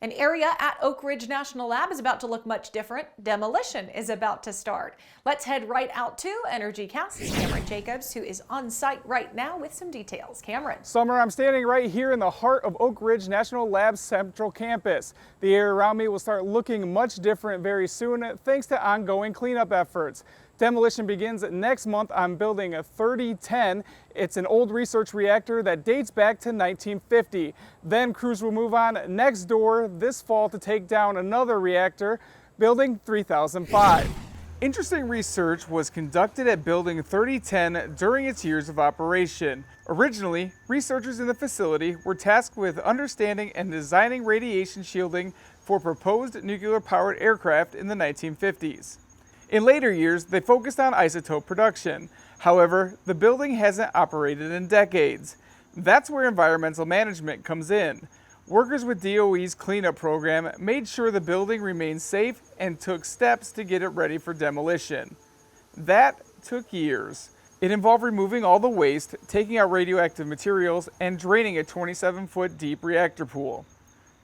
An area at Oak Ridge National Lab is about to look much different. Demolition is about to start. Let's head right out to EnergyCast's Cameron Jacobs, who is on site right now with some details. Cameron. Summer, I'm standing right here in the heart of Oak Ridge National Lab's Central Campus. The area around me will start looking much different very soon thanks to ongoing cleanup efforts. Demolition begins next month on building 3010. It's an old research reactor that dates back to 1950. Then crews will move on next door this fall to take down another reactor, building 3005. Interesting research was conducted at building 3010 during its years of operation. Originally, researchers in the facility were tasked with understanding and designing radiation shielding for proposed nuclear-powered aircraft in the 1950s. In later years, they focused on isotope production. However, the building hasn't operated in decades. That's where environmental management comes in. Workers with DOE's cleanup program made sure the building remained safe and took steps to get it ready for demolition. That took years. It involved removing all the waste, taking out radioactive materials, and draining a 27-foot deep reactor pool.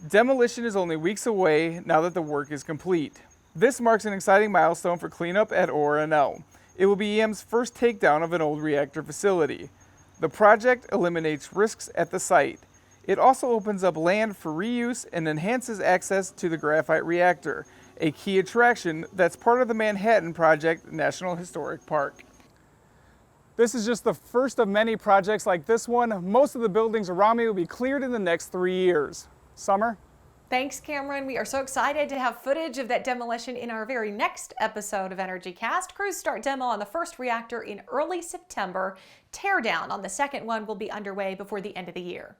Demolition is only weeks away now that the work is complete. This marks an exciting milestone for cleanup at ORNL. It will be EM's first takedown of an old reactor facility. The project eliminates risks at the site. It also opens up land for reuse and enhances access to the graphite reactor, a key attraction that's part of the Manhattan Project National Historic Park. This is just the first of many projects like this one. Most of the buildings around me will be cleared in the next 3 years. Summer? Thanks, Cameron. We are so excited to have footage of that demolition in our very next episode of EnergyCast. Crews start demo on the first reactor in early September. Teardown on the second one will be underway before the end of the year.